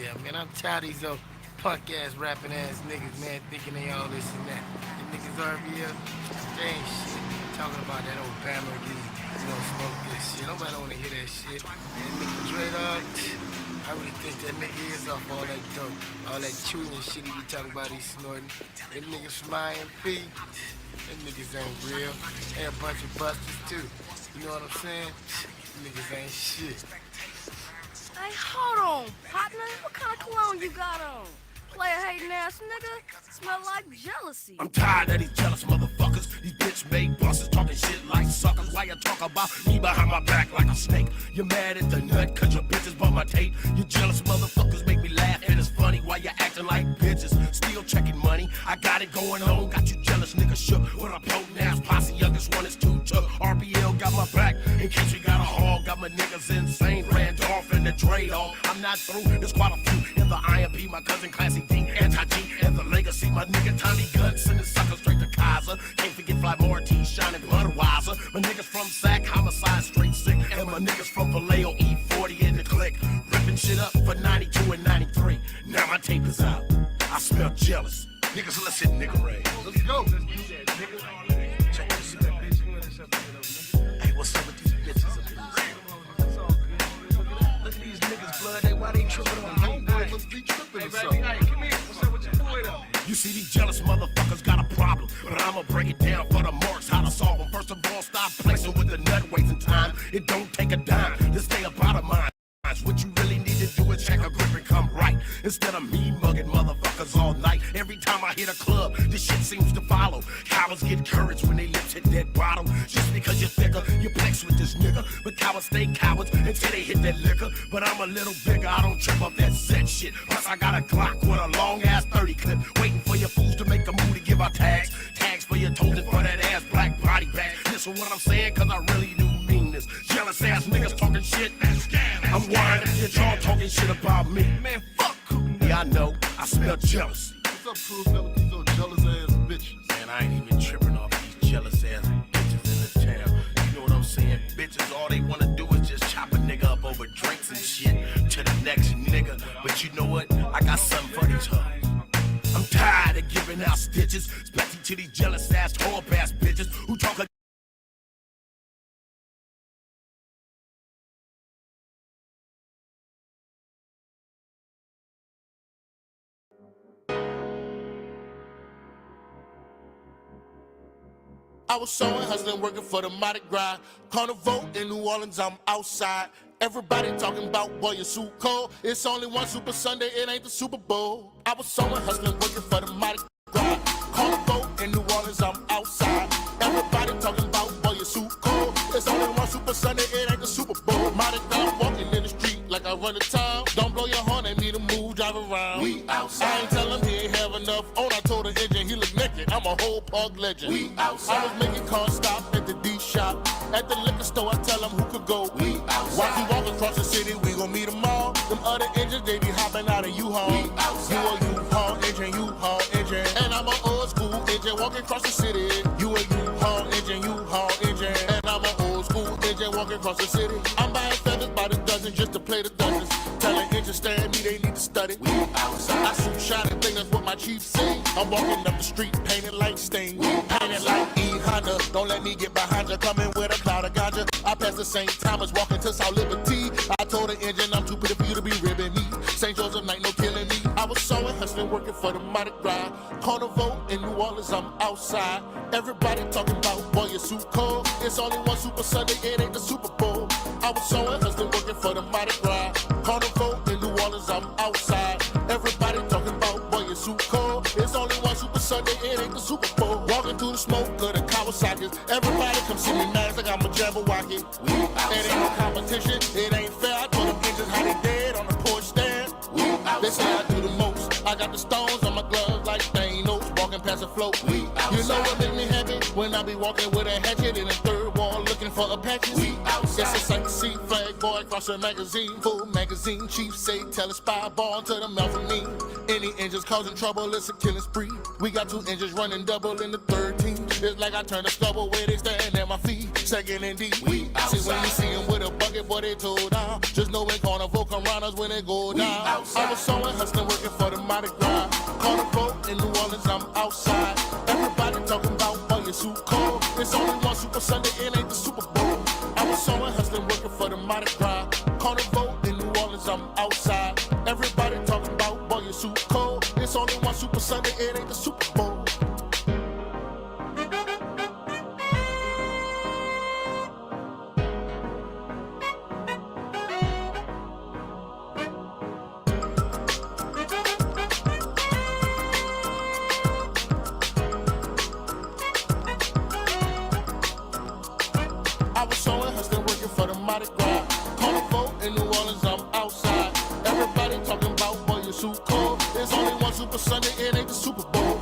Yeah, man, I'm tired of these old punk ass rapping ass niggas, man, thinking they all this and that. The niggas are real. They ain't shit. Talking about that old Bama getting, smoke this shit. Nobody wanna hear that shit. And nigga Dre Dog, I really think that nigga is off all that dope. All that chewing and shit he be talking about, he's snorting. Them niggas from IMP, them niggas ain't real. They a bunch of busters too. You know what I'm saying? Niggas ain't shit. Hey, hold on, partner. What kind of cologne you got on? Player hating ass nigga. Smell like jealousy. I'm tired of these jealous motherfuckers. These bitch-made bosses talking shit like suckers. Why you talk about me behind my back like a snake? You're mad at the nut cause your bitches bought my tape. You jealous motherfuckers make me laugh and it's funny. Why you acting like bitches? Still checking money. I got it going on. Got you jealous niggas shook. With a potent ass posse. Youngest one is too tough. RBL got my back. In case we got a hog. Got my niggas insane. Randolph and the trade off. I'm not through. There's quite a few. In the IMP, my cousin Classy D, Anti-G, and the Legacy. My nigga Tommy Gunn sending suckers straight to Kaiser. Can't forget Fly Martine, shining Budweiser. My niggas from Sac, Homicide, straight sick. And my niggas from Vallejo, E40 in the click. Ripping shit up for 92 and 93. Now my tape is out. I smell jealous. Niggas, let's hit nigga Ray. Let's go. Check this out. Hey, what's up with these bitches up in this? Look at these niggas, blood. Why they tripping on homeboy? Must be tripping or something. Hey, come here. What's up with your boy though? You see, these jealous motherfuckers got a problem, but I'ma break it down for the marks, how to solve them. First of all, stop flexing with the nut wasting time. It don't take a dime to stay up out of mine. What you really need to do is check a grip and come right. Instead of me mugging motherfuckers all night. Every time I hit a club, this shit seems to follow. Cowards get courage when they lips hit that bottle. Just because you're thicker, you flex with this nigga. But cowards stay cowards until they hit that liquor. But I'm a little bigger, I don't trip up that set shit. Plus I got a Glock with a long ass 30 clip. Waiting for your fools to make a move to give out tags. Tags for your toes and for that ass black body bag. Listen what I'm saying, cause I really do mean this. Jealous ass niggas talking shit. I'm worried that y'all talking shit about me. Man, fuck who? Yeah, I know. I smell jealousy. What's up, crew? With these little jealous ass bitches. Man, I ain't even tripping off these jealous ass bitches in the town. You know what I'm saying? Bitches, all they wanna do is just chop a nigga up over drinks and shit to the next nigga. But you know what? I got something for these hoes. I'm tired of giving out stitches, especially to these jealous ass, whore ass bitches who talk a I was sewing, hustling, working for the Mardi Gras. Carnival in New Orleans, I'm outside. Everybody talking about, boy, your suit cold. It's only one Super Sunday, it ain't the Super Bowl. I was sewing, hustling, working for the Mardi Gras. Carnival in New Orleans, I'm outside. Everybody talking about, boy, your suit cold. It's only one Super Sunday, it ain't the Super Bowl. Mardi Gras, walking in the street like I run the town. Don't blow your horn at me to move, drive around. We outside. I ain't tell him he ain't have enough on. I told the engine he look naked. I'm a whole pug legend. We outside. I was making cars stop at the D shop. At the liquor store, I tell him who could go. We outside. While he walk across the city, we gon' meet them all. Them other engines, they be hopping out of U-Haul. We outside. You a U-Haul engine, U-Haul engine. And I'm an old school engine walking across the city. You a U-Haul engine, U-Haul engine. And I'm an old school engine walking across the city. I'm buying feathers by the dozen just to play the dozens. Telling engines stand me, they need to study. We outside. I shoot shot and think that's what my chief say. I'm walking up the street, painted like Sting. Painted like E Honda. Don't let me get behind you, coming with a cloud of ganja. I passed the St. Thomas, walking to South Liberty. I told the engine I'm too pretty for you to be ribbing me. St. Joseph night, no killing me. I was sewing, hustling, working for the Mardi Gras. Carnival in New Orleans, I'm outside. Everybody talking about, boy, your suit cold. It's only one Super Sunday, it ain't the Super Bowl. I was sewing, hustling, working for the Mardi Gras. Carnival in New Orleans, I'm outside. Everybody talking about, boy, your suit cold. It's only one Super Sunday, it ain't the Super Bowl. Walking through the smoke of the Kawasaki's. Everybody come see me nice like I'm a Jabberwocky. It ain't no competition, it ain't fair. I told them engines how they dead on the porch stand. They say I do the most. I got the stones on my gloves like Thanos. Walking past a float. You know what make me happy? When I be walking with a hatchet in a third wall looking looking for Apaches? We outside. Yes, it's like the sea flag boy across the magazine. Full magazine, chief say, tell a spy ball to the mouth of me. Any engines causing trouble, it's a killing spree. We got 2 engines running double in the 3rd team. It's like I turned a stubble where they stand at my feet. Second and D, we outside. See, when you see him with a bucket, boy, they told down. Just know it carnival come round us when they go down. I was sewing, hustling, working for the Mardi Gras. Carnival in New Orleans, I'm outside. Everybody talking about, boy, you're so cold. It's only one Super Sunday, it ain't the Super Bowl. I was sewing, hustling, working for the Mardi Gras. Carnival in New Orleans, I'm outside. Everybody talking about, boy, you're so cold. It's only one Super Sunday, it ain't the Super Bowl. I was sewing, hustling, working for the Mardi Gras. Carnival in New Orleans, I'm outside. Everybody talking about, boy, you're so cold. There's only one Super Sunday, it ain't the Super Bowl.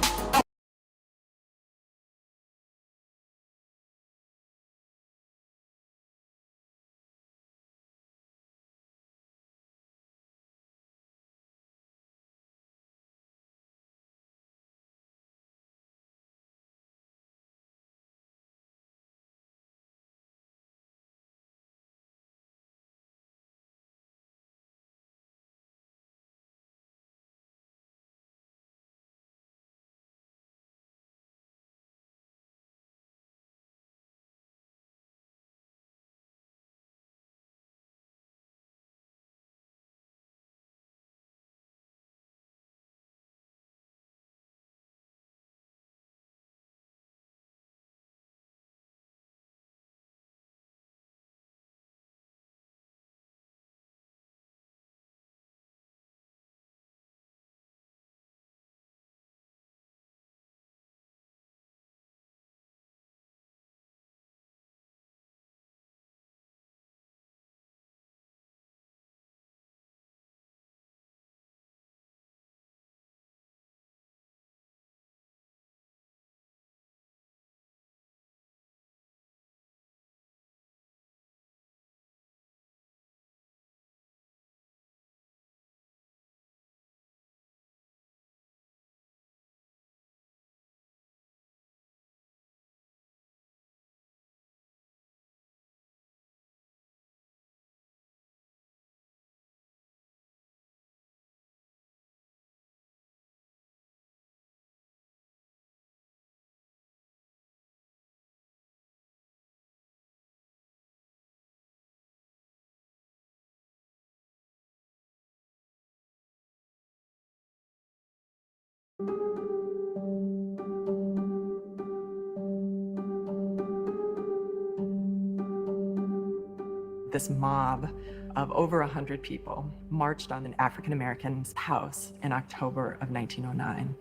This mob of over 100 people marched on an African American's house in October of 1909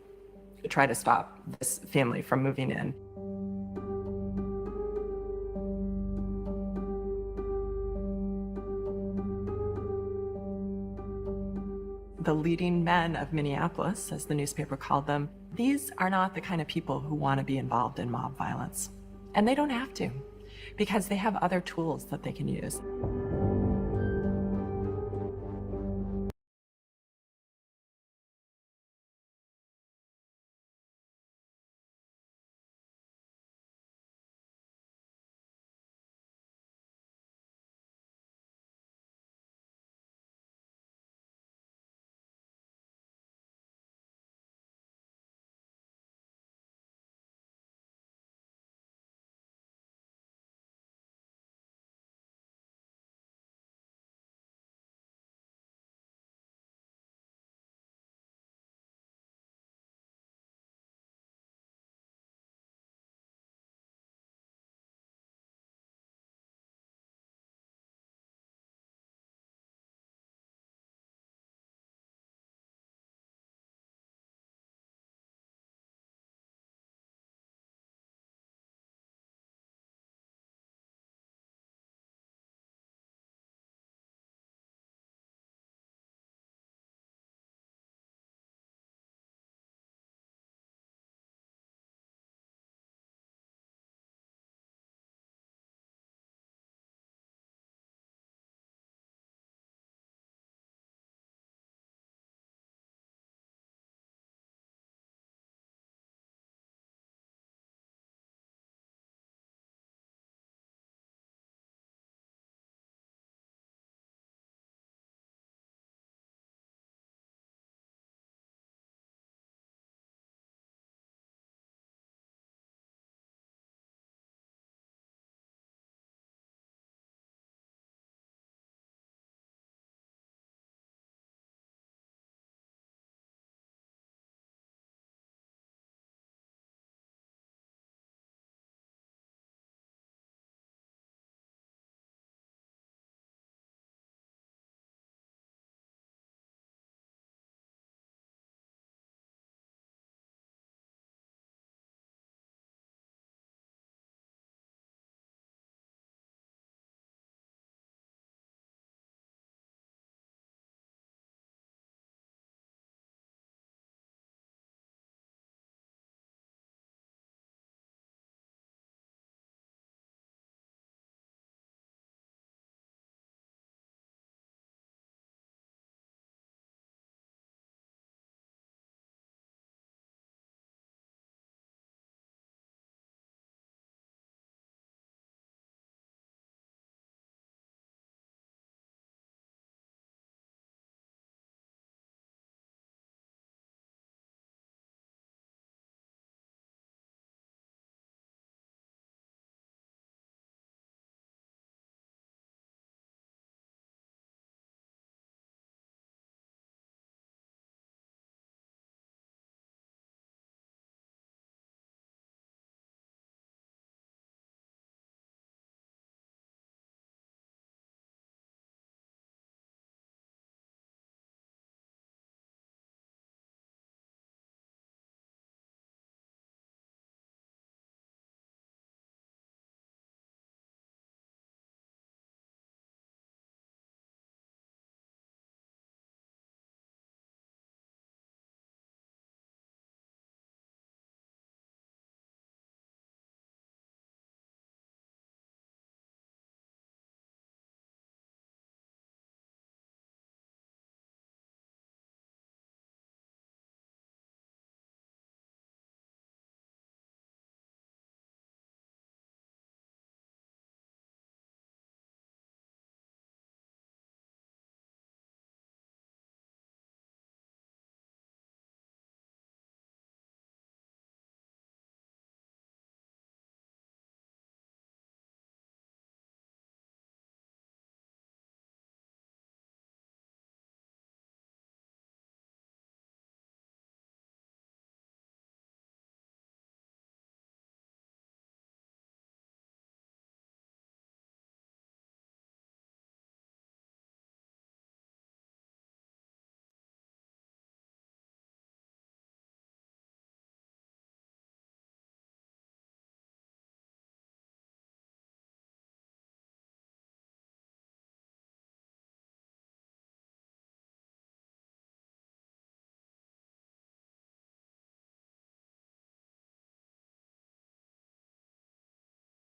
to try to stop this family from moving in. The leading men of Minneapolis, as the newspaper called them, these are not the kind of people who want to be involved in mob violence. And they don't have to, because they have other tools that they can use.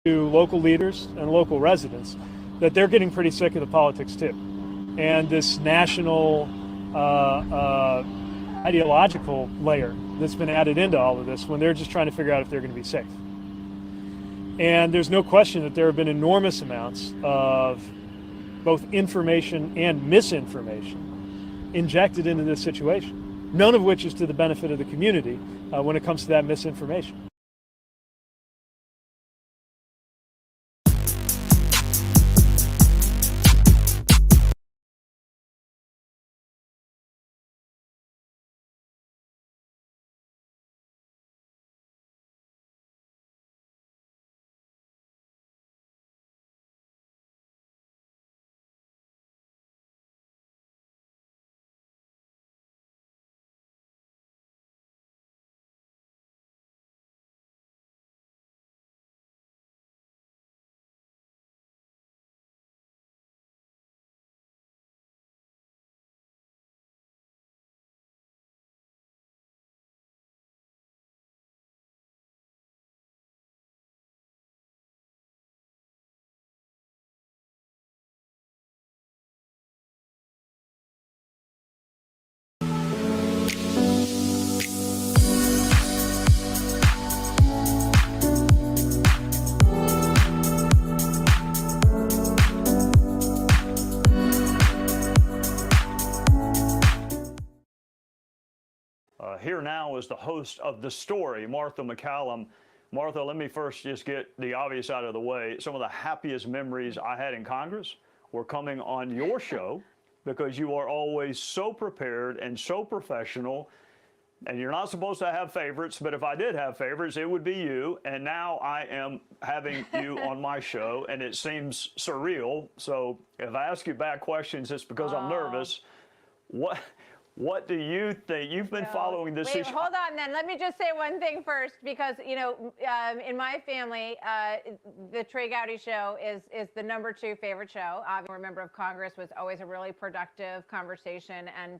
to local leaders and local residents that they're getting pretty sick of the politics too, and this national ideological layer that's been added into all of this when they're just trying to figure out if they're going to be safe. And there's no question that there have been enormous amounts of both information and misinformation injected into this situation, none of which is to the benefit of the community when it comes to that misinformation. Here now is the host of The Story, Martha McCallum. Martha, let me first just get the obvious out of the way. Some of the happiest memories I had in Congress were coming on your show because you are always so prepared and so professional. And you're not supposed to have favorites, but if I did have favorites, it would be you. And now I am having you on my show, and it seems surreal. So if I ask you bad questions, it's because I'm nervous. What do you think? You've been following this issue. Hold on then. Let me just say one thing first, because, you know, in my family, the Trey Gowdy Show is the #2 favorite show. I'm a member of Congress, was always a really productive conversation, and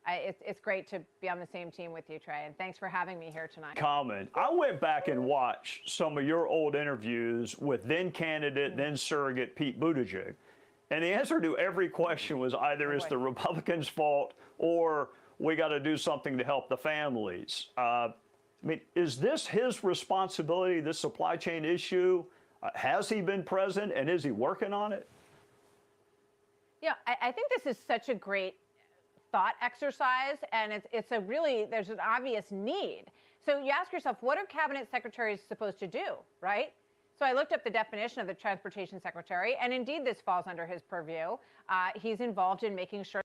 it's great to be on the same team with you, Trey, and thanks for having me here tonight. Comment. I went back and watched some of your old interviews with then candidate, then surrogate Pete Buttigieg. And the answer to every question was either it's the Republicans' fault or we got to do something to help the families. I mean, is this his responsibility, this supply chain issue? Has he been present, and is he working on it? Yeah, I think this is such a great thought exercise, and it's a really, there's an obvious need. So you ask yourself, what are cabinet secretaries supposed to do, right? So I looked up the definition of the transportation secretary, and indeed this falls under his purview. He's involved in making sure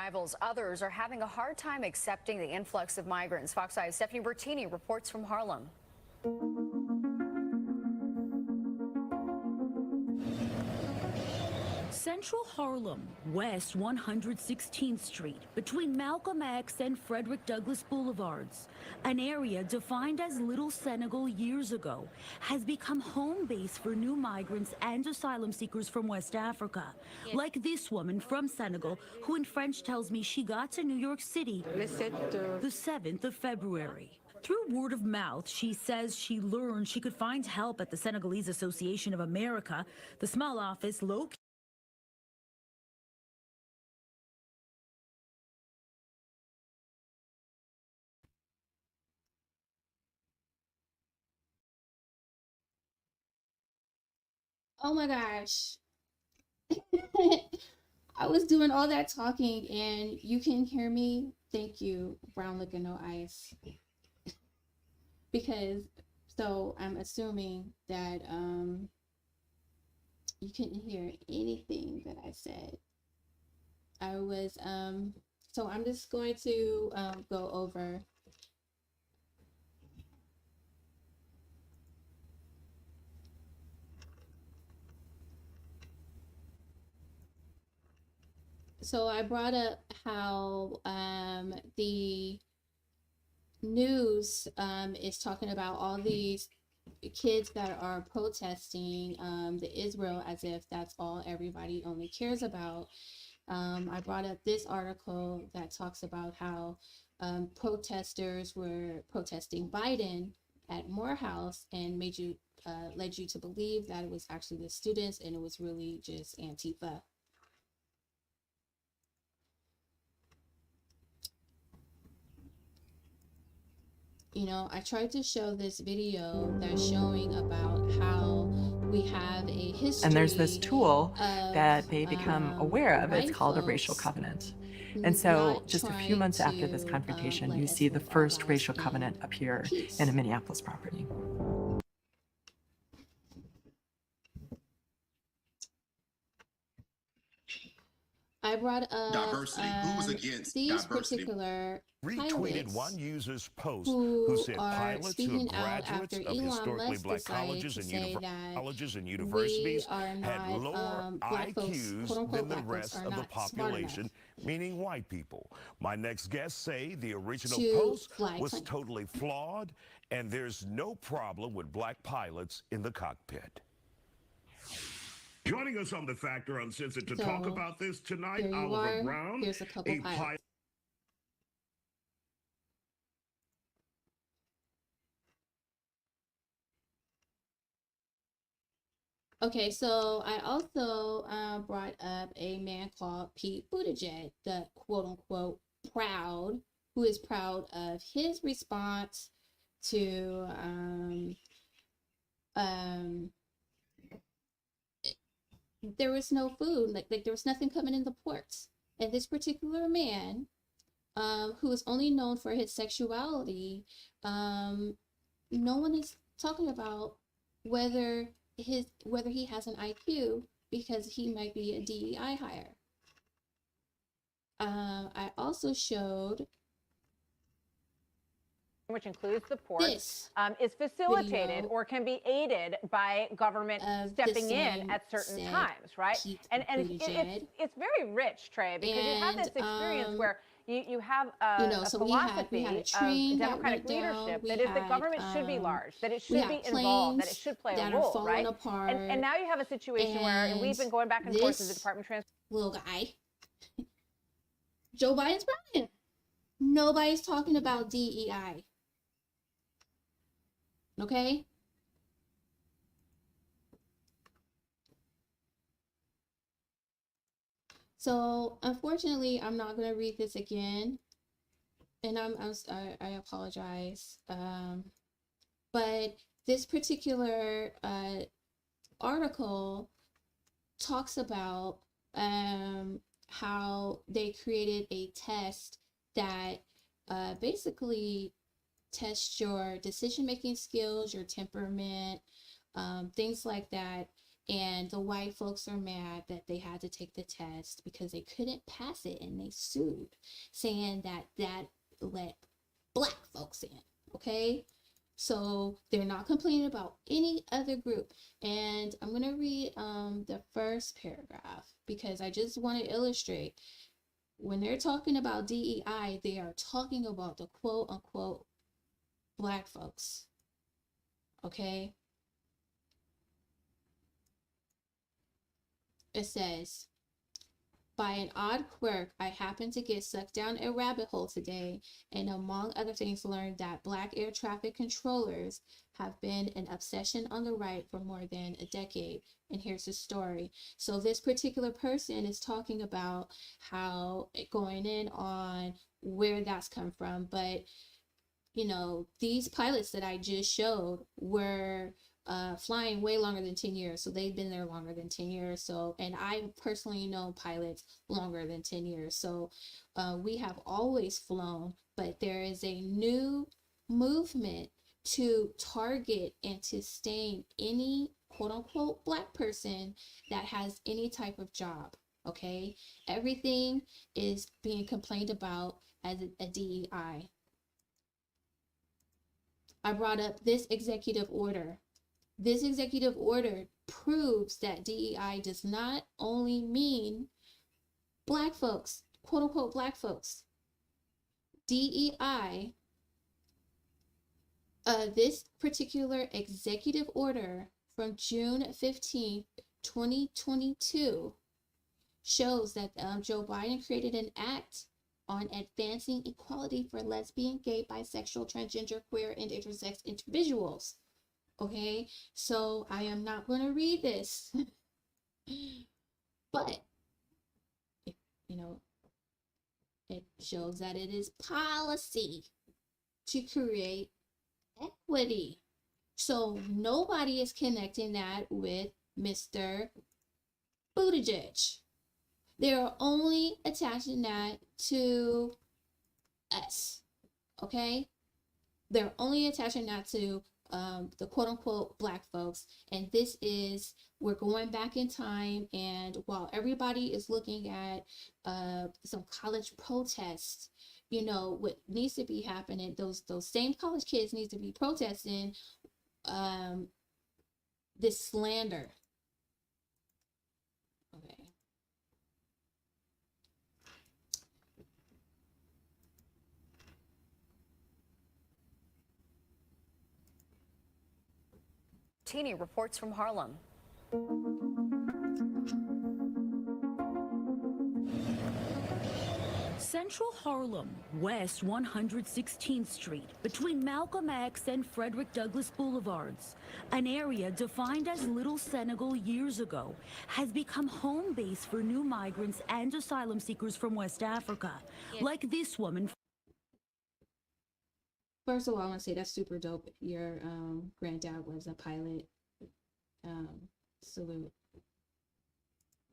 Rivals, others are having a hard time accepting the influx of migrants. Fox 5's Stephanie Bertini reports from Harlem. Central Harlem, West 116th Street, between Malcolm X and Frederick Douglass Boulevards, an area defined as Little Senegal years ago, has become home base for new migrants and asylum seekers from West Africa, like this woman from Senegal, who in French tells me she got to New York City the 7th of February. Through word of mouth, she says she learned she could find help at the Senegalese Association of America, the small office located. Oh my gosh. I was doing all that talking and you can hear me. Thank you, brown liquor, no ice. Because, so I'm assuming that you couldn't hear anything that I said. I was, so I'm just going to go over. So I brought up how the news is talking about all these kids that are protesting the Israel as if that's all everybody only cares about. I brought up this article that talks about how protesters were protesting Biden at Morehouse and led you to believe that it was actually the students and it was really just Antifa. You know, I tried to show this video that's showing about how we have a history. And there's this tool that they become aware of. It's called a racial covenant. And so just a few months after this confrontation, you see the first racial covenant appear in a Minneapolis property. I brought up diversity. Who was against these diversity? particular Retweeted pilots one user's post who said are pilots who speaking are out graduates after of Elon historically Musk black decided colleges to and, say that colleges and we universities are had not, lower black folks, IQs quote unquote, than the black folks rest are of the not smart population, enough meaning white people. My next guests say the original to post fly was planes. totally flawed and there's no problem with black pilots in the cockpit. Joining us on The Factor Uncensored to talk So, about this tonight, Here you Oliver are. Brown, Here's a couple a pilots. Okay, so I also brought up a man called Pete Buttigieg, the quote unquote proud, who is proud of his response to there was no food, like there was nothing coming in the ports. And this particular man, who is only known for his sexuality, no one is talking about whether he has an IQ because he might be a DEI hire. I also showed, which includes the ports, this is facilitated video or can be aided by government of stepping the in same at certain said times, right? Pete And Buttigieg. it's very rich, Trey, because you have this experience where you have a so philosophy we had a of train that democratic went down. leadership We that is that had, government should be large, that it we should be had involved, that it planes should play a that are role, falling right? apart. And now you have a situation where, and we've been going back and forth with the this Department of Transportation. little guy, Joe Biden's president. Nobody's talking about DEI. Okay? So unfortunately, I'm not going to read this again, and I apologize. But this particular article talks about how they created a test that basically tests your decision-making skills, your temperament, things like that. And the white folks are mad that they had to take the test because they couldn't pass it, and they sued, saying that that let black folks in. Okay, so they're not complaining about any other group. And I'm gonna read the first paragraph because I just want to illustrate when they're talking about DEI, they are talking about the quote unquote black folks. Okay. It says, by an odd quirk, I happened to get sucked down a rabbit hole today, and among other things learned that black air traffic controllers have been an obsession on the right for more than a decade. And here's the story. So this particular person is talking about how going in on where that's come from, but you know, these pilots that I just showed were flying way longer than 10 years. So they've been there longer than 10 years. So, and I personally know pilots longer than 10 years. So we have always flown, but there is a new movement to target and to stain any quote unquote black person that has any type of job. Okay. Everything is being complained about as a DEI. I brought up this executive order. This executive order proves that DEI does not only mean black folks, quote unquote black folks. DEI, this particular executive order from June 15th, 2022 shows that Joe Biden created an act on advancing equality for lesbian, gay, bisexual, transgender, queer, and intersex individuals. Okay, so I am not going to read this, but you know, it shows that it is policy to create equity. So nobody is connecting that with Mr. Buttigieg. They're only attaching that to us, okay? They're only attaching that to the quote unquote black folks. And this is, we're going back in time. And while everybody is looking at some college protests, you know, what needs to be happening, those same college kids need to be protesting this slander. Okay. Teeny reports from Harlem. Central Harlem, West 116th Street, between Malcolm X and Frederick Douglass Boulevards, an area defined as Little Senegal years ago, has become home base for new migrants and asylum seekers from West Africa, like this woman. First of all, I want to say that's super dope. Your granddad was a pilot. Salute.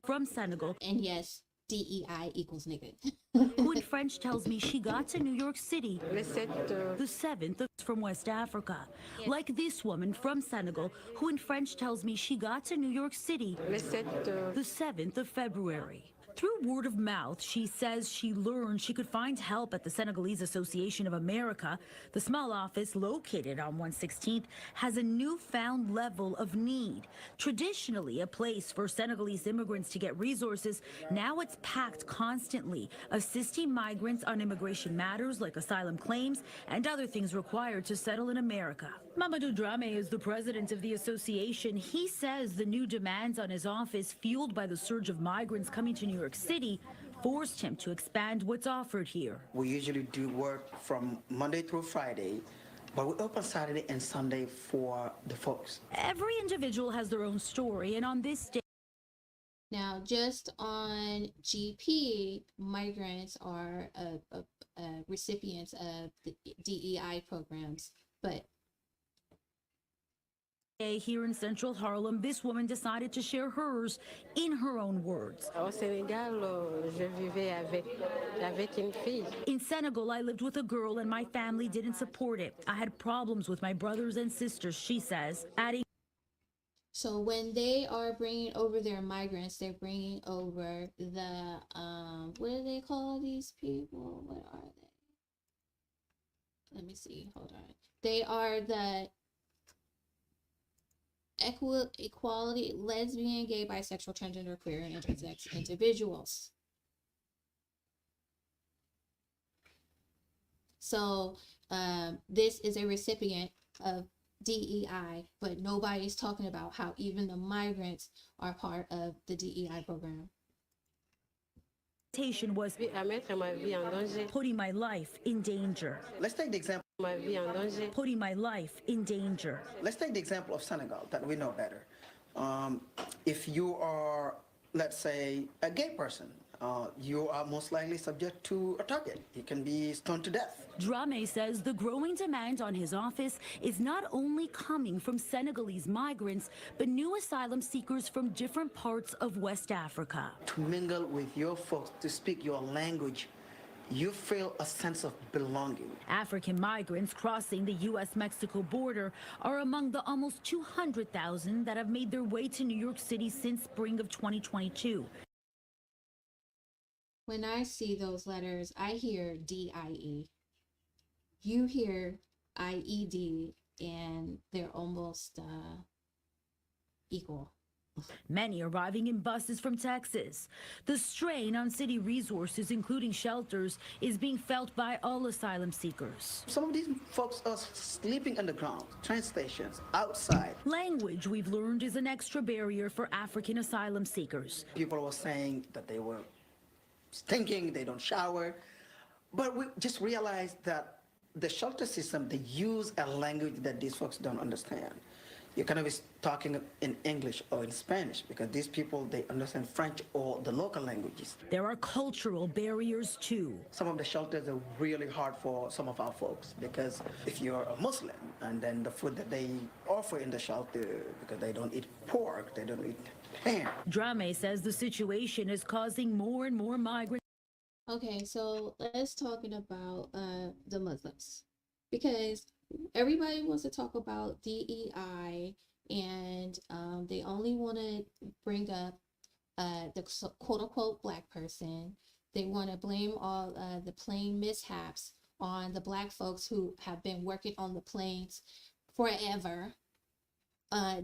From Senegal. And yes, DEI equals nigga. Who in French tells me she got to New York City the 7th from West Africa. Like this woman from Senegal, who in French tells me she got to New York City the 7th of February. Through word of mouth, she says she learned she could find help at the Senegalese Association of America. The small office, located on 116th, has a newfound level of need. Traditionally a place for Senegalese immigrants to get resources, now it's packed constantly, assisting migrants on immigration matters like asylum claims and other things required to settle in America. Mamadou Dramé is the president of the association. He says the new demands on his office, fueled by the surge of migrants coming to New York City, forced him to expand what's offered here. We usually do work from Monday through Friday, but we open Saturday and Sunday for the folks. Every individual has their own story, and on this day, now, just on GP, migrants are recipients of the DEI programs, but here in Central Harlem, this woman decided to share hers in her own words. In Senegal, I lived with a girl and my family didn't support it. I had problems with my brothers and sisters, she says, adding. So when they are bringing over their migrants, they're bringing over the what do they call these people? What are they? Let me see. Hold on. They are the equality, lesbian, gay, bisexual, transgender, queer, and intersex individuals. So this is a recipient of DEI, but nobody's talking about how even the migrants are part of the DEI program. Was putting my life in danger. Let's take the example. Putting my life in danger. Let's take the example of Senegal that we know better. If you are, let's say, a gay person, you are most likely subject to a target. You can be stoned to death. Dramé says the growing demand on his office is not only coming from Senegalese migrants, but new asylum seekers from different parts of West Africa. To mingle with your folks, to speak your language, you feel a sense of belonging. African migrants crossing the U.S.-Mexico border are among the almost 200,000 that have made their way to New York City since spring of 2022. When I see those letters, I hear DIE. You hear IED, and they're almost equal. Many arriving in buses from Texas. The strain on city resources, including shelters, is being felt by all asylum seekers. Some of these folks are sleeping underground, train stations, outside. Language, we've learned, is an extra barrier for African asylum seekers. People were saying that they were stinking, they don't shower. But we just realized that the shelter system, they use a language that these folks don't understand. You're going to be talking in English or in Spanish because these people, they understand French or the local languages. There are cultural barriers too. Some of the shelters are really hard for some of our folks because if you're a Muslim and then the food that they offer in the shelter, because they don't eat pork, they don't eat ham. Dramé says the situation is causing more and more migrants. Okay, so let's talking about the Muslims, because everybody wants to talk about DEI, and they only want to bring up the quote-unquote black person. They want to blame all the plane mishaps on the black folks who have been working on the planes forever.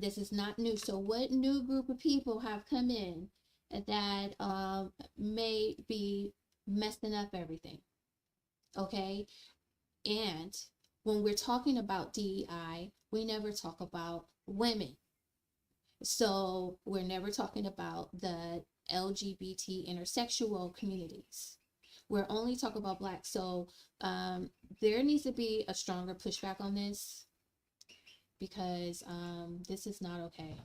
This is not new. So what new group of people have come in that may be messing up everything? Okay, and when we're talking about DEI, we never talk about women. So we're never talking about the LGBT intersexual communities. We're only talking about black. So there needs to be a stronger pushback on this, because this is not okay.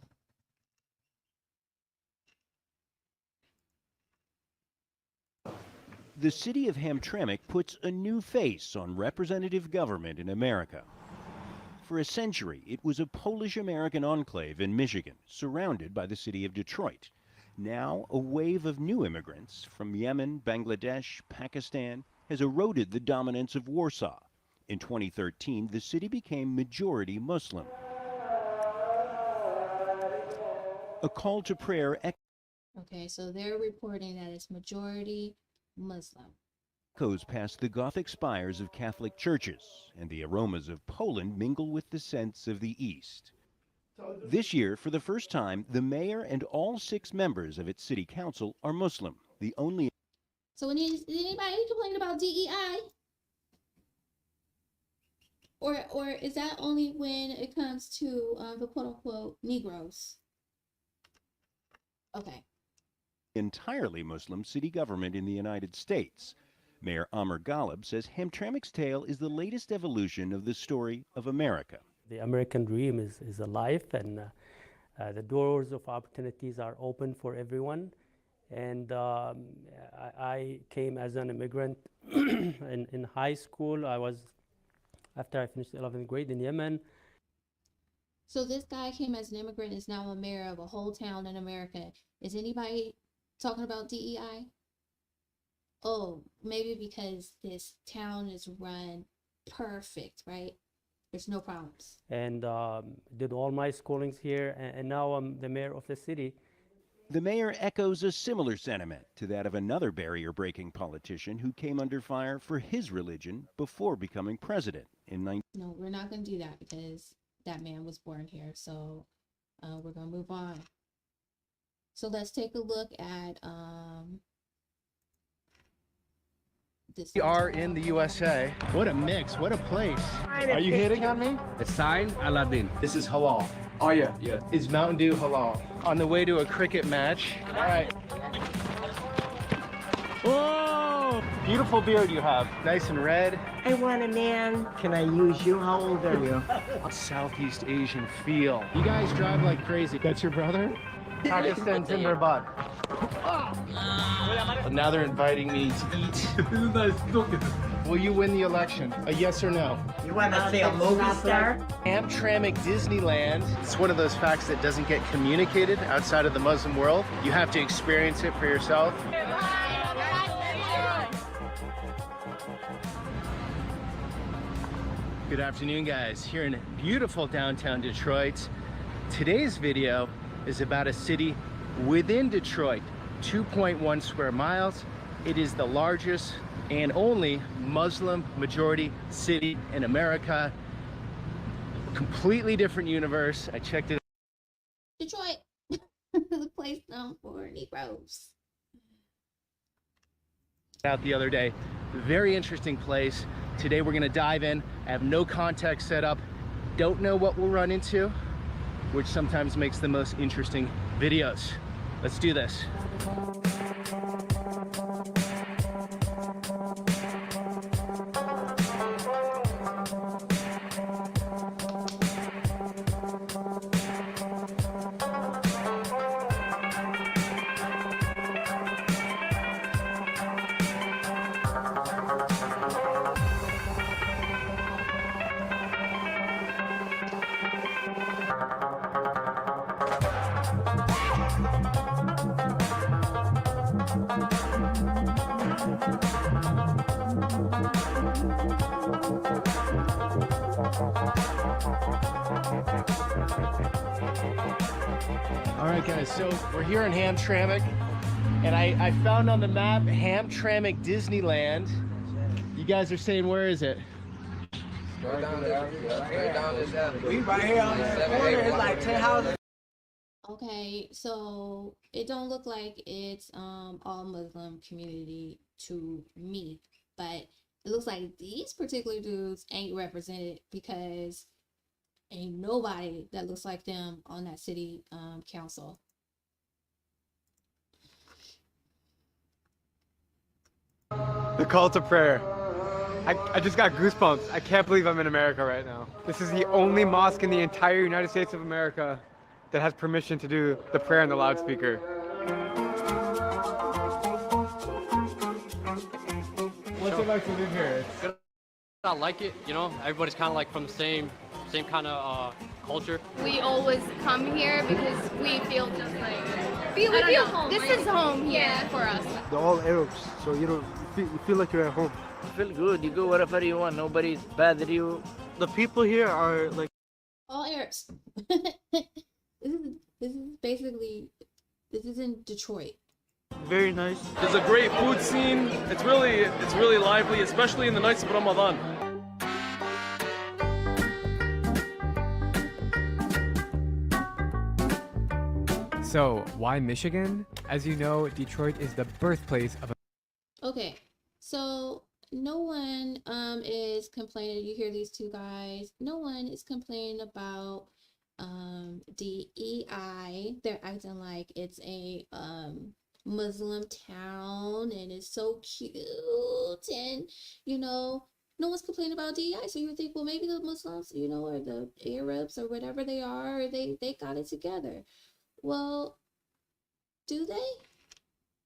The city of Hamtramck puts a new face on representative government in America. For a century, it was a Polish-American enclave in Michigan, surrounded by the city of Detroit. Now, a wave of new immigrants from Yemen, Bangladesh, Pakistan has eroded the dominance of Warsaw. In 2013, the city became majority Muslim. A call to prayer Okay, so they're reporting that it's majority Muslim. echoes past the Gothic spires of Catholic churches, and the aromas of Poland mingle with the scents of the East. This year, for the first time, the mayor and all 6 members of its city council are Muslim, the only. So is anybody complaining about DEI? Or is that only when it comes to the quote-unquote Negroes? Okay. Entirely Muslim city government in the United States. Mayor Amr Ghalib says Hamtramck's tale is the latest evolution of the story of America. The American dream is alive, and the doors of opportunities are open for everyone. And I came as an immigrant in high school. After I finished 11th grade in Yemen. So this guy came as an immigrant, is now a mayor of a whole town in America. Is anybody talking about DEI? Oh, maybe because this town is run perfect, right? There's no problems. And did all my schoolings here, and now I'm the mayor of the city. The mayor echoes a similar sentiment to that of another barrier-breaking politician who came under fire for his religion before becoming president in No, we're not going to do that because that man was born here. So we're going to move on. So let's take a look at this. We are in the USA. What a mix, what a place. Are you hitting on me? The sign, Aladdin. This is halal. Oh yeah. Yeah. Is Mountain Dew halal? On the way to a cricket match. All right. Whoa! Beautiful beard you have. Nice and red. I want a man. Can I use you? How old are you? Southeast Asian feel. You guys drive like crazy. That's your brother? Pakistan Timberbud. Now they're inviting me to eat. Will you win the election? A yes or no? You want to see a movie star? Hamtramck Disneyland. It's one of those facts that doesn't get communicated outside of the Muslim world. You have to experience it for yourself. Good afternoon, guys. Here in beautiful downtown Detroit. Today's video is about a city within Detroit, 2.1 square miles. It is the largest and only Muslim majority city in America. Completely different universe. I checked it Detroit, the place known for Negroes. out the other day. Very interesting place. Today we're gonna dive in. I have no context set up. Don't know what we'll run into, which sometimes makes the most interesting videos. Let's do this. All right, guys, so we're here in Hamtramck, and I found on the map Hamtramck Disneyland. You guys are saying, where is it? Right down this alley. We right here on the corner. It's like 10 houses. Okay, so it don't look like it's all Muslim community to me, but it looks like these particular dudes ain't represented because ain't nobody that looks like them on that city council. The call to prayer. I just got goosebumps. I can't believe I'm in America right now. This is the only mosque in the entire United States of America that has permission to do the prayer on the loudspeaker. What's it like to live here? I like it, you know, everybody's kind of like from the same kind of culture. We always come here because we feel just like, we feel home. This is home here for us. They're all Arabs, so you feel like you're at home. You feel good, you do whatever you want, nobody's bad at you. The people here are like... All Arabs. This is basically, this is in Detroit. Very nice. There's a great food scene. It's really lively, especially in the nights of Ramadan. So, why Michigan? As you know, Detroit is the birthplace of... Okay, so no one is complaining. You hear these two guys. No one is complaining about DEI. They're acting like it's a Muslim town and it's so cute, and you know, no one's complaining about DEI. So you would think, well, maybe the Muslims, you know, or the Arabs or whatever they are, they got it together. Well, do they?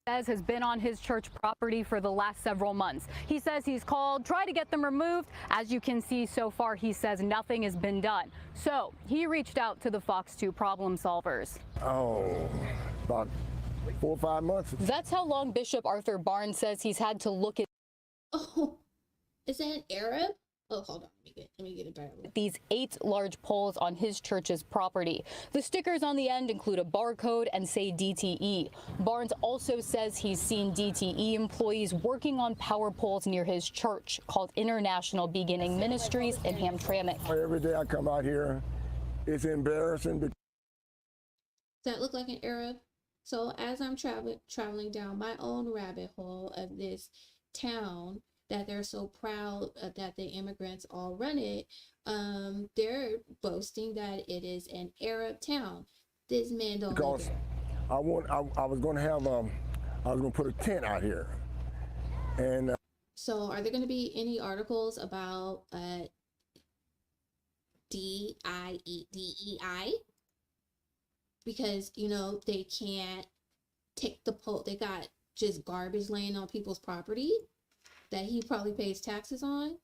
Has been on his church property for the last several months. He says he's called, try to get them removed. As you can see so far, he says nothing has been done. So he reached out to the Fox 2 problem solvers. Oh, about 4 or 5 months. That's how long Bishop Arthur Barnes says he's had to look at. Oh, is that an Arab? Oh, hold on. Let me get it better. These 8 large poles on his church's property. The stickers on the end include a barcode and say DTE. Barnes also says he's seen DTE employees working on power poles near his church called International Beginning Ministries in Hamtramck. Every day I come out here, it's embarrassing. Does that look like an Arab? So as I'm traveling down my own rabbit hole of this town that they're so proud that the immigrants all run it, they're boasting that it is an Arab town. This man don't live Because there. I was going to have I was going to put a tent out here, and So are there going to be any articles about DEI? Because, you know, they can't take the pole. They got just garbage laying on people's property that he probably pays taxes on.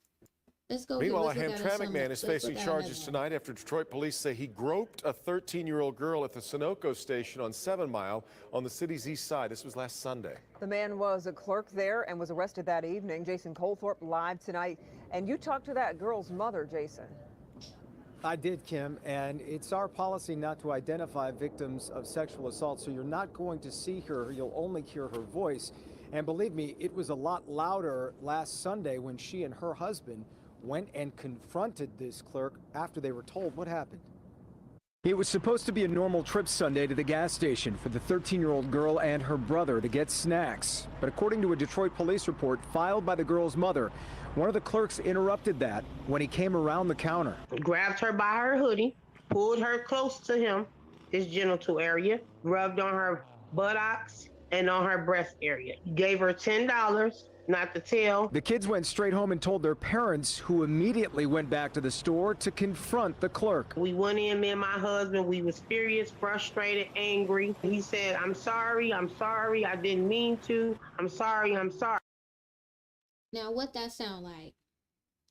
Let's go. Meanwhile, a Hamtramck man is facing charges tonight after Detroit police say he groped a 13-year-old girl at the Sunoco station on 7 Mile on the city's east side. This was last Sunday. The man was a clerk there and was arrested that evening. Jason Colthorpe live tonight. And you talked to that girl's mother, Jason. I did, Kim, and it's our policy not to identify victims of sexual assault, so you're not going to see her, you'll only hear her voice. And believe me, it was a lot louder last Sunday when she and her husband went and confronted this clerk after they were told what happened. It was supposed to be a normal trip Sunday to the gas station for the 13-year-old girl and her brother to get snacks. But according to a Detroit police report filed by the girl's mother, one of the clerks interrupted that when he came around the counter. Grabbed her by her hoodie, pulled her close to him, his genital area, rubbed on her buttocks and on her breast area. He gave her $10 not to tell. The kids went straight home and told their parents, who immediately went back to the store to confront the clerk. We went in, me and my husband, we was furious, frustrated, angry. He said, I'm sorry, I didn't mean to, I'm sorry. Now, what that sound like?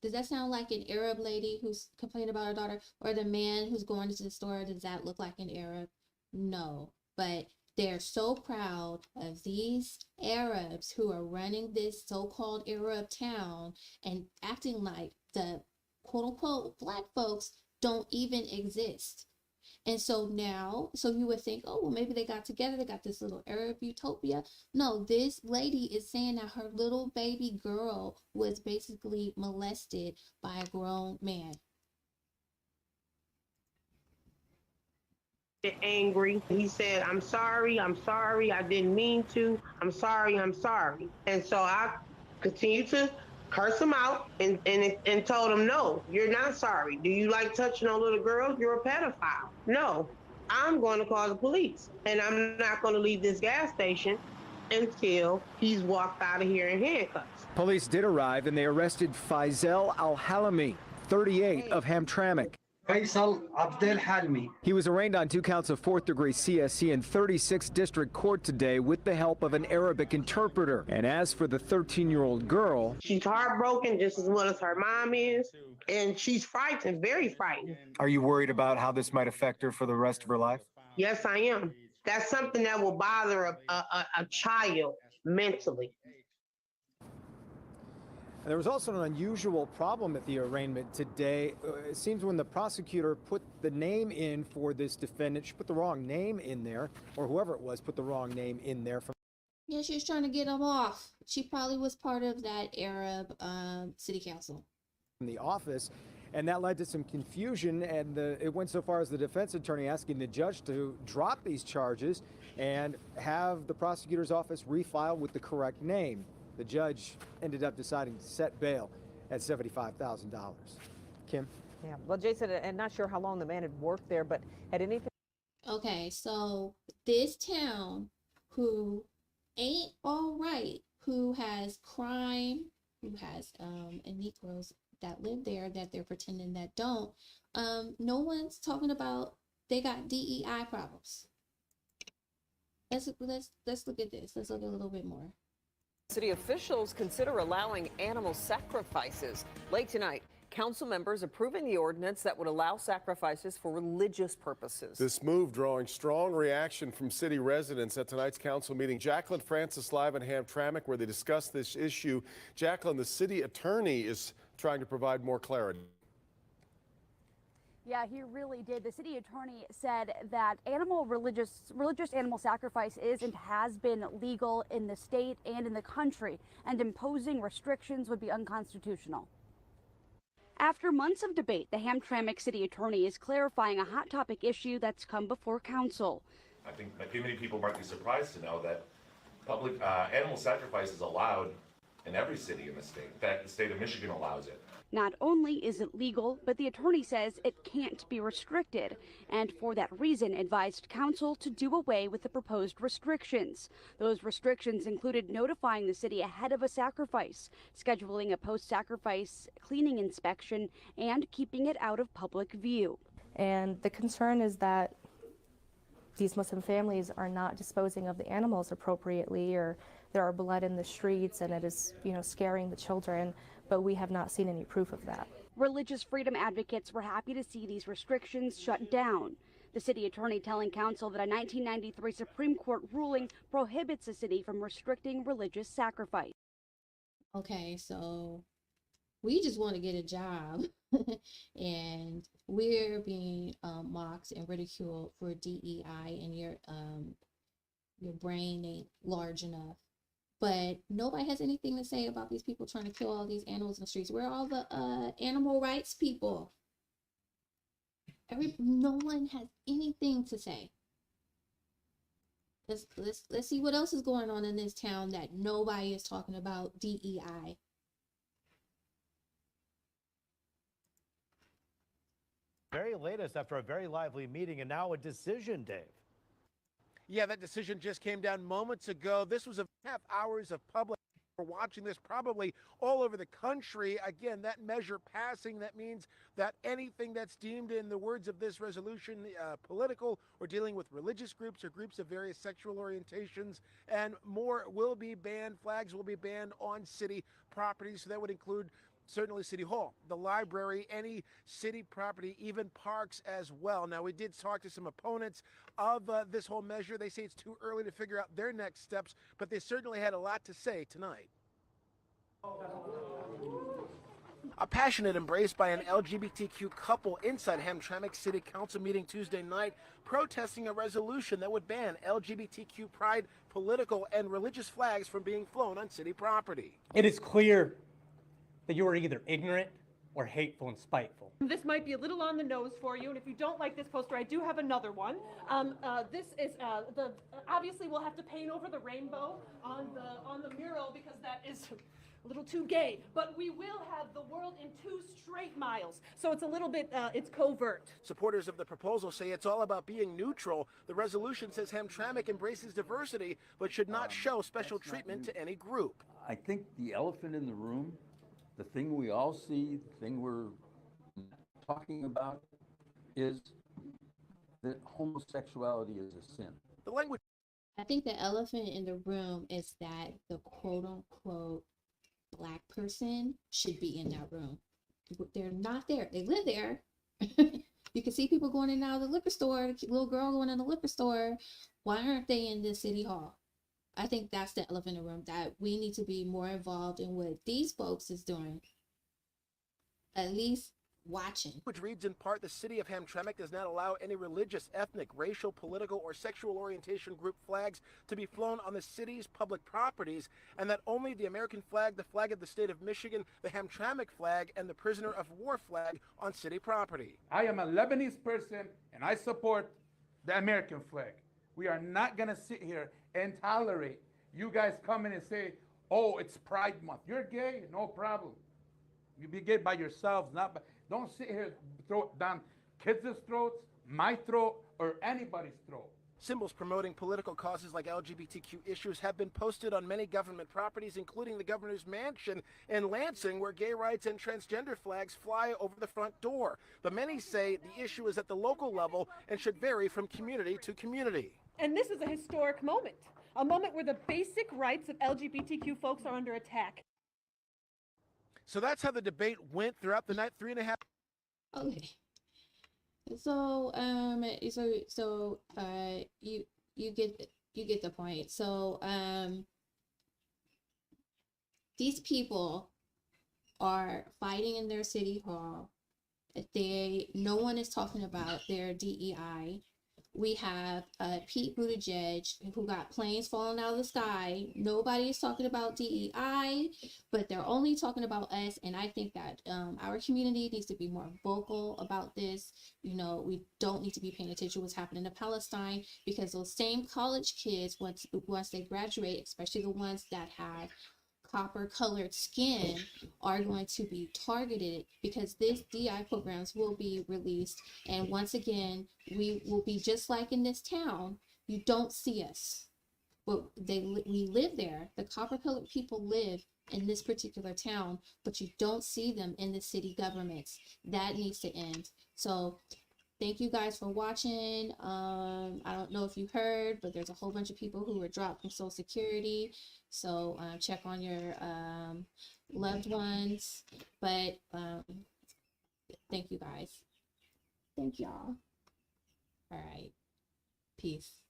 Does that sound like an Arab lady who's complaining about her daughter, or the man who's going to the store? Does that look like an Arab? No, but they're so proud of these Arabs who are running this so-called Arab town and acting like the quote-unquote black folks don't even exist. And so now, so you would think, oh, well, maybe they got together, they got this little Arab utopia. No, this lady is saying that her little baby girl was basically molested by a grown man. Angry. He said, I'm sorry, I didn't mean to, I'm sorry. And so I continued to curse him out and told him, no, you're not sorry. Do you like touching on little girls? You're a pedophile. No, I'm going to call the police, and I'm not going to leave this gas station until he's walked out of here in handcuffs. Police did arrive and they arrested Faisal Al-Halami, 38, of Hamtramck. Faisal Abdel Halmi. He was arraigned on 2 counts of 4th-degree CSC in 36th District Court today with the help of an Arabic interpreter. And as for the 13-year-old girl, she's heartbroken just as well as her mom is, and she's frightened, very frightened. are you worried about how this might affect her for the rest of her life? Yes, I am. That's something that will bother a child mentally. There was also an unusual problem at the arraignment today. It seems when the prosecutor put the name in for this defendant, she put the wrong name in there, or whoever it was put the wrong name in there. Yeah, she was trying to get him off. She probably was part of that Arab city council. From the office, and that led to some confusion, and it went so far as the defense attorney asking the judge to drop these charges and have the prosecutor's office refile with the correct name. The judge ended up deciding to set bail at $75,000. Kim? Yeah, well, Jason, and not sure how long the man had worked there, but had anything... Okay, so this town who ain't all right, who has crime, who has and Negroes that live there that they're pretending that don't, no one's talking about they got DEI problems. Let's look at this. Let's look a little bit more. City officials consider allowing animal sacrifices. Late tonight, council members approving the ordinance that would allow sacrifices for religious purposes. This move drawing strong reaction from city residents at tonight's council meeting. Jacqueline Francis live in Hamtramck where they discuss this issue. Jacqueline, the city attorney is trying to provide more clarity. Yeah, he really did. The city attorney said that religious animal sacrifice is and has been legal in the state and in the country, and imposing restrictions would be unconstitutional. After months of debate, the Hamtramck city attorney is clarifying a hot topic issue that's come before council. I think many people might be surprised to know that public animal sacrifice is allowed in every city in the state. In fact, the state of Michigan allows it. Not only is it legal, but the attorney says it can't be restricted, and for that reason advised council to do away with the proposed restrictions. Those restrictions included notifying the city ahead of a sacrifice, scheduling a post-sacrifice cleaning inspection, and keeping it out of public view. And the concern is that these Muslim families are not disposing of the animals appropriately, or there are blood in the streets and it is, scaring the children, but we have not seen any proof of that. Religious freedom advocates were happy to see these restrictions shut down. The city attorney telling council that a 1993 Supreme Court ruling prohibits the city from restricting religious sacrifice. Okay, so we just want to get a job and we're being mocked and ridiculed for DEI, and your brain ain't large enough. But nobody has anything to say about these people trying to kill all these animals in the streets. Where are all the animal rights people? No one has anything to say. Let's see what else is going on in this town that nobody is talking about. DEI. Very latest after a very lively meeting, and now a decision, Dave. Yeah, that decision just came down moments ago. This was a half hours of public. We're watching this probably all over the country. Again, that measure passing, that means that anything that's deemed, in the words of this resolution, political or dealing with religious groups or groups of various sexual orientations and more will be banned. Flags will be banned on city properties. So that would include certainly City Hall, the library, any city property, even parks as well. Now, we did talk to some opponents of this whole measure. They say it's too early to figure out their next steps, but they certainly had a lot to say tonight. A passionate embrace by an LGBTQ couple inside Hamtramck City Council meeting Tuesday night, protesting a resolution that would ban LGBTQ pride, political, and religious flags from being flown on city property. It is clear that you are either ignorant or hateful and spiteful. This might be a little on the nose for you, and if you don't like this poster, I do have another one. This is obviously we'll have to paint over the rainbow on the mural because that is a little too gay. But we will have the world in 2 straight miles, so it's a little bit it's covert. Supporters of the proposal say it's all about being neutral. The resolution says Hamtramck embraces diversity, but should not show special treatment to any group. I think the elephant in the room, the thing we all see, the thing we're talking about, is that homosexuality is a sin. The language. I think the elephant in the room is that the quote unquote Black person should be in that room. They're not there. They live there. You can see people going in and out of the liquor store, the little girl going in the liquor store. Why aren't they in the city hall? I think that's the elephant in the room, that we need to be more involved in what these folks is doing. At least watching. Which reads in part, the city of Hamtramck does not allow any religious, ethnic, racial, political, or sexual orientation group flags to be flown on the city's public properties, and that only the American flag, the flag of the state of Michigan, the Hamtramck flag, and the prisoner of war flag on city property. I am a Lebanese person, and I support the American flag. We are not going to sit here and tolerate you guys come in and say, oh, it's Pride Month. You're gay? No problem. You be gay by yourselves, not by, don't sit here and throw it down kids' throats, my throat, or anybody's throat. Symbols promoting political causes like LGBTQ issues have been posted on many government properties, including the governor's mansion in Lansing, where gay rights and transgender flags fly over the front door. But many say the issue is at the local level and should vary from community to community. And this is a historic moment, a moment where the basic rights of LGBTQ folks are under attack. So that's how the debate went throughout the night, 3.5. Okay. So you get the point. So these people are fighting in their city hall. No one is talking about their DEI. We have Pete Buttigieg, who got planes falling out of the sky. Nobody is talking about DEI, but they're only talking about us. And I think that our community needs to be more vocal about this. You know, we don't need to be paying attention to what's happening in Palestine, because those same college kids, once they graduate, especially the ones that have copper colored skin, are going to be targeted, because these DI programs will be released. And once again, we will be just like in this town. You don't see us, but we live there. The copper colored people live in this particular town, but you don't see them in the city governments. That needs to end. So thank you guys for watching. I don't know if you heard, but there's a whole bunch of people who were dropped from Social Security. So check on your loved ones. But thank you guys. Thank y'all. All right. Peace.